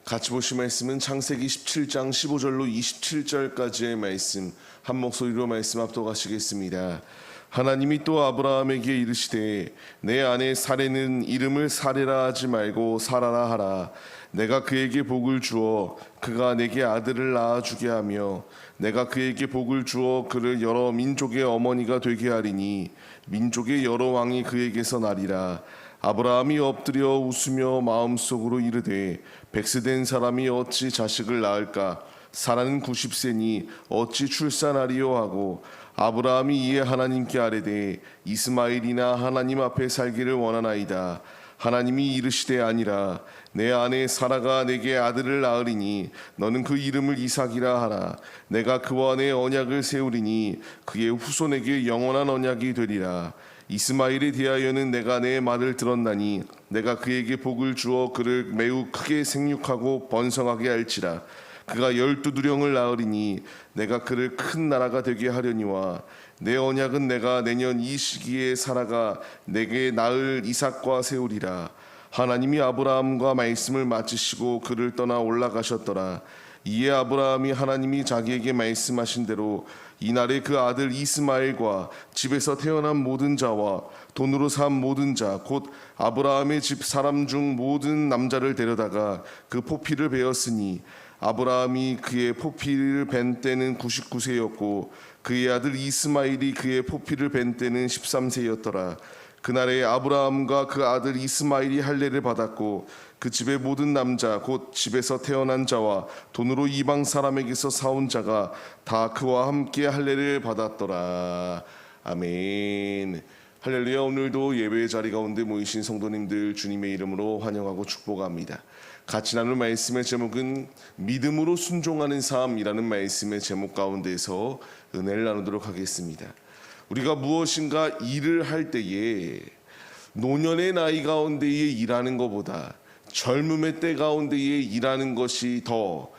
같이 보실 말씀은 창세기 17장 15절로 27절까지의 말씀, 한 목소리로 말씀 압도하시겠습니다. 하나님이 또 아브라함에게 이르시되 내 아내 사레는 이름을 사레라 하지 말고 사라라 하라. 내가 그에게 복을 주어 그가 내게 아들을 낳아주게 하며 내가 그에게 복을 주어 그를 여러 민족의 어머니가 되게 하리니 민족의 여러 왕이 그에게서 나리라. 아브라함이 엎드려 웃으며 마음속으로 이르되 백세된 사람이 어찌 자식을 낳을까? 사라는 90세니 어찌 출산하리요 하고 아브라함이 이에 하나님께 아뢰되 이스마엘이나 하나님 앞에 살기를 원하나이다. 하나님이 이르시되 아니라 내 아내 사라가 내게 아들을 낳으리니 너는 그 이름을 이삭이라 하라. 내가 그와 내 언약을 세우리니 그의 후손에게 영원한 언약이 되리라. 이스마엘에 대하여는 내가 내 말을 들었나니 내가 그에게 복을 주어 그를 매우 크게 생육하고 번성하게 할지라. 그가 12두령을 낳으리니 내가 그를 큰 나라가 되게 하려니와 내 언약은 내가 내년 이 시기에 사라가 내게 낳을 이삭과 세우리라. 하나님이 아브라함과 말씀을 마치시고 그를 떠나 올라가셨더라. 이에 아브라함이 하나님이 자기에게 말씀하신 대로 이날에 그 아들 이스마엘과 집에서 태어난 모든 자와 돈으로 산 모든 자 곧 아브라함의 집 사람 중 모든 남자를 데려다가 그 포피를 베었으니 아브라함이 그의 포피를 벤 때는 99세였고 그의 아들 이스마엘이 그의 포피를 벤 때는 13세였더라. 그날에 아브라함과 그 아들 이스마엘이 할례를 받았고 그 집의 모든 남자 곧 집에서 태어난 자와 돈으로 이방 사람에게서 사온 자가 다 그와 함께 할례를 받았더라. 아멘. 할렐루야. 오늘도 예배의 자리 가운데 모이신 성도님들 주님의 이름으로 환영하고 축복합니다. 같이 나눌 말씀의 제목은 믿음으로 순종하는 삶이라는 말씀의 제목 가운데서 은혜를 나누도록 하겠습니다. 우리가 무엇인가 일을 할 때에 노년의 나이 가운데에 일하는 것보다 젊음의 때 가운데에 일하는 것이 더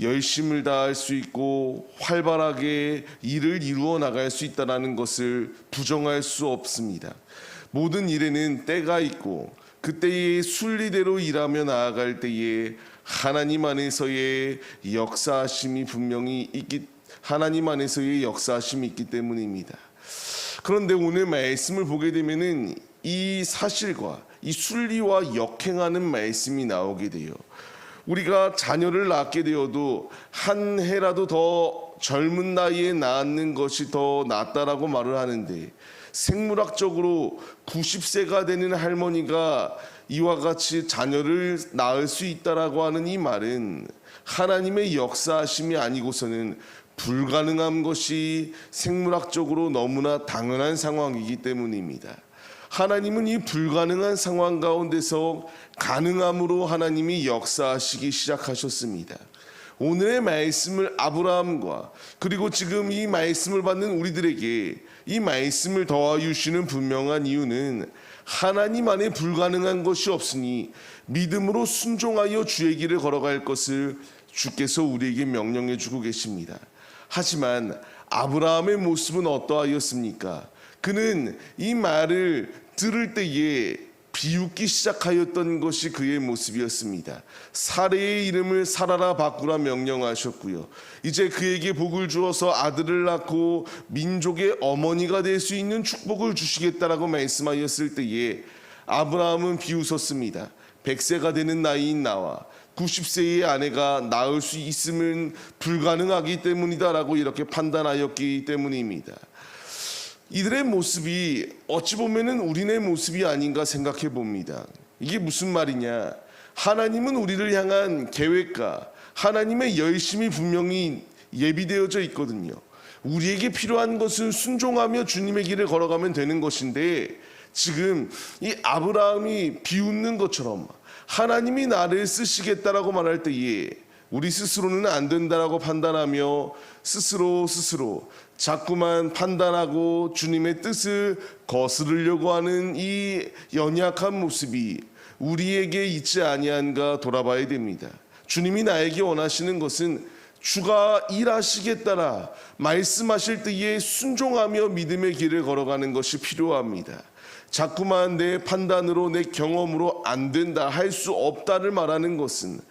열심을 다할 수 있고 활발하게 일을 이루어 나갈 수 있다는 것을 부정할 수 없습니다. 모든 일에는 때가 있고 그때의 순리대로 일하며 나아갈 때에 하나님 안에서의 역사하심이 분명히 하나님 안에서의 역사하심이 있기 때문입니다. 그런데 오늘 말씀을 보게 되면은 이 사실과 이 순리와 역행하는 말씀이 나오게 돼요. 우리가 자녀를 낳게 되어도 한 해라도 더 젊은 나이에 낳는 것이 더 낫다라고 말을 하는데 생물학적으로 90세가 되는 할머니가 이와 같이 자녀를 낳을 수 있다라고 하는 이 말은 하나님의 역사하심이 아니고서는 불가능한 것이 생물학적으로 너무나 당연한 상황이기 때문입니다. 하나님은 이 불가능한 상황 가운데서 가능함으로 하나님이 역사하시기 시작하셨습니다. 오늘의 말씀을 아브라함과 그리고 지금 이 말씀을 받는 우리들에게 이 말씀을 더하여 주시는 분명한 이유는 하나님 안에 불가능한 것이 없으니 믿음으로 순종하여 주의 길을 걸어갈 것을 주께서 우리에게 명령해 주고 계십니다. 하지만 아브라함의 모습은 어떠하였습니까? 그는 이 말을 들을 때에 비웃기 시작하였던 것이 그의 모습이었습니다. 사레의 이름을 사라라 바꾸라 명령하셨고요. 이제 그에게 복을 주어서 아들을 낳고 민족의 어머니가 될 수 있는 축복을 주시겠다라고 말씀하였을 때에 아브라함은 비웃었습니다. 100세가 되는 나이인 나와 90세의 아내가 낳을 수 있음은 불가능하기 때문이다라고 이렇게 판단하였기 때문입니다. 이들의 모습이 어찌 보면은 우리네 모습이 아닌가 생각해 봅니다. 이게 무슨 말이냐? 하나님은 우리를 향한 계획과 하나님의 열심이 분명히 예비되어져 있거든요. 우리에게 필요한 것은 순종하며 주님의 길을 걸어가면 되는 것인데 지금 이 아브라함이 비웃는 것처럼 하나님이 나를 쓰시겠다라고 말할 때에 우리 스스로는 안 된다라고 판단하며 스스로 자꾸만 판단하고 주님의 뜻을 거스르려고 하는 이 연약한 모습이 우리에게 있지 아니한가 돌아봐야 됩니다. 주님이 나에게 원하시는 것은 주가 일하시겠다라 말씀하실 때에 순종하며 믿음의 길을 걸어가는 것이 필요합니다. 자꾸만 내 판단으로 내 경험으로 안 된다 할 수 없다를 말하는 것은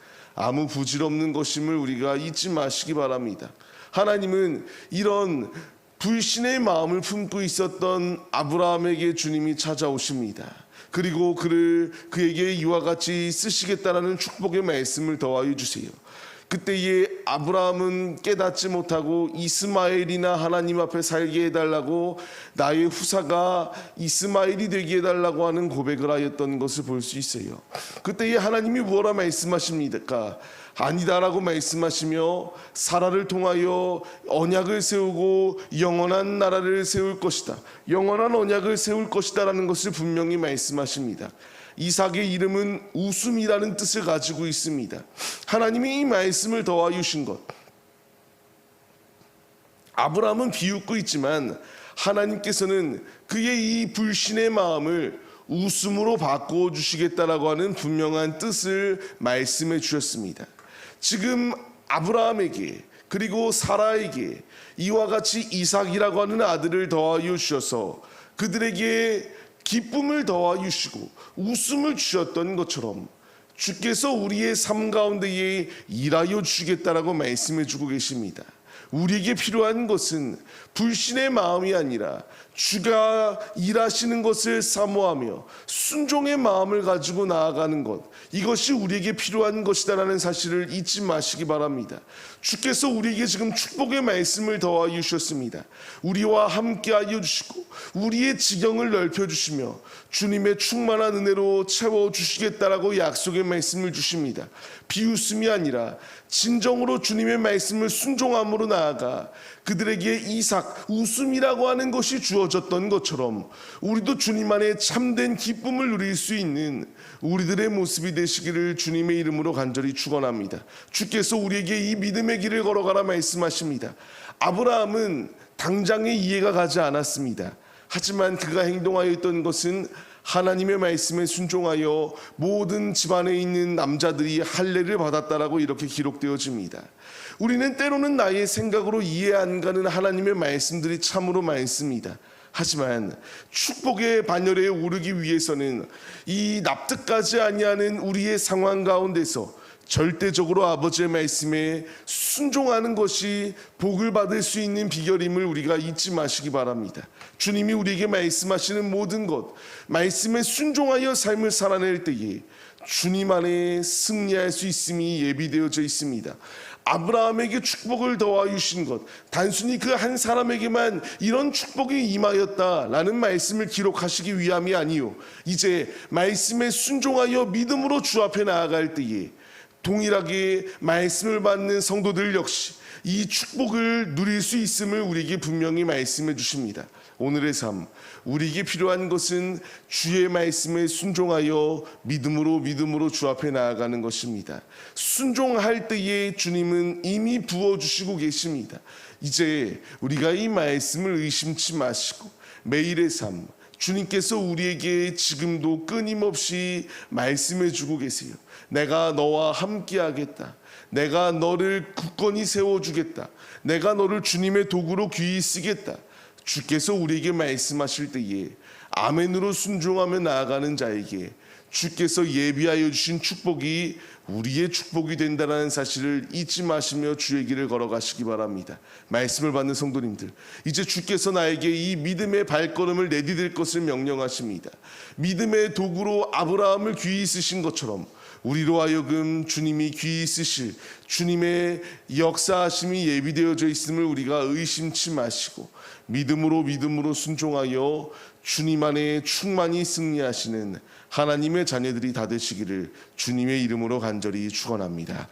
아무 부질없는 것임을 우리가 잊지 마시기 바랍니다. 하나님은 이런 불신의 마음을 품고 있었던 아브라함에게 주님이 찾아오십니다. 그리고 그에게 이와 같이 쓰시겠다라는 축복의 말씀을 더하여 주세요. 그때에 아브라함은 깨닫지 못하고 이스마엘이나 하나님 앞에 살게 해달라고, 나의 후사가 이스마엘이 되게 해달라고 하는 고백을 하였던 것을 볼 수 있어요. 그때에 하나님이 뭐라 말씀하십니까? 아니다라고 말씀하시며 사라를 통하여 언약을 세우고 영원한 나라를 세울 것이다, 영원한 언약을 세울 것이다 라는 것을 분명히 말씀하십니다. 이삭의 이름은 웃음이라는 뜻을 가지고 있습니다. 하나님이 이 말씀을 더하여 주신 것, 아브라함은 비웃고 있지만 하나님께서는 그의 이 불신의 마음을 웃음으로 바꾸어 주시겠다라고 하는 분명한 뜻을 말씀해 주셨습니다. 지금 아브라함에게 그리고 사라에게 이와 같이 이삭이라고 하는 아들을 더하여 주셔서 그들에게 기쁨을 더하여 주시고 웃음을 주셨던 것처럼 주께서 우리의 삶 가운데에 일하여 주시겠다라고 말씀해 주고 계십니다. 우리에게 필요한 것은 불신의 마음이 아니라 주가 일하시는 것을 사모하며 순종의 마음을 가지고 나아가는 것, 이것이 우리에게 필요한 것이다라는 사실을 잊지 마시기 바랍니다. 주께서 우리에게 지금 축복의 말씀을 더하여 주셨습니다. 우리와 함께하여 주시고 우리의 지경을 넓혀주시며 주님의 충만한 은혜로 채워주시겠다라고 약속의 말씀을 주십니다. 비웃음이 아니라 진정으로 주님의 말씀을 순종함으로 나아가 그들에게 이삭, 웃음이라고 하는 것이 주어졌던 것처럼 우리도 주님 안에 참된 기쁨을 누릴 수 있는 우리들의 모습이 되시기를 주님의 이름으로 간절히 축원합니다. 주께서 우리에게 이 믿음의 길을 걸어가라 말씀하십니다. 아브라함은 당장에 이해가 가지 않았습니다. 하지만 그가 행동하였던 것은 하나님의 말씀에 순종하여 모든 집안에 있는 남자들이 할례를 받았다라고 이렇게 기록되어집니다. 우리는 때로는 나의 생각으로 이해 안 가는 하나님의 말씀들이 참으로 많습니다. 하지만 축복의 반열에 오르기 위해서는 이 납득까지 아니하는 우리의 상황 가운데서 절대적으로 아버지의 말씀에 순종하는 것이 복을 받을 수 있는 비결임을 우리가 잊지 마시기 바랍니다. 주님이 우리에게 말씀하시는 모든 것, 말씀에 순종하여 삶을 살아낼 때에 주님 안에 승리할 수 있음이 예비되어져 있습니다. 아브라함에게 축복을 더하여 주신 것, 단순히 그 한 사람에게만 이런 축복이 임하였다라는 말씀을 기록하시기 위함이 아니요, 이제 말씀에 순종하여 믿음으로 주 앞에 나아갈 때에 동일하게 말씀을 받는 성도들 역시 이 축복을 누릴 수 있음을 우리에게 분명히 말씀해 주십니다. 오늘의 삶, 우리에게 필요한 것은 주의 말씀에 순종하여 믿음으로 주 앞에 나아가는 것입니다. 순종할 때에 주님은 이미 부어주시고 계십니다. 이제 우리가 이 말씀을 의심치 마시고 매일의 삶, 주님께서 우리에게 지금도 끊임없이 말씀해 주고 계세요. 내가 너와 함께 하겠다. 내가 너를 굳건히 세워주겠다. 내가 너를 주님의 도구로 귀히 쓰겠다. 주께서 우리에게 말씀하실 때에 아멘으로 순종하며 나아가는 자에게 주께서 예비하여 주신 축복이 우리의 축복이 된다는 사실을 잊지 마시며 주의 길을 걸어가시기 바랍니다. 말씀을 받는 성도님들, 이제 주께서 나에게 이 믿음의 발걸음을 내디딜 것을 명령하십니다. 믿음의 도구로 아브라함을 귀히 쓰신 것처럼 우리로 하여금 주님이 귀히 쓰실 주님의 역사하심이 예비되어져 있음을 우리가 의심치 마시고 믿음으로 순종하여 주님 안에 충만히 승리하시는 하나님의 자녀들이 다 되시기를 주님의 이름으로 간절히 축원합니다.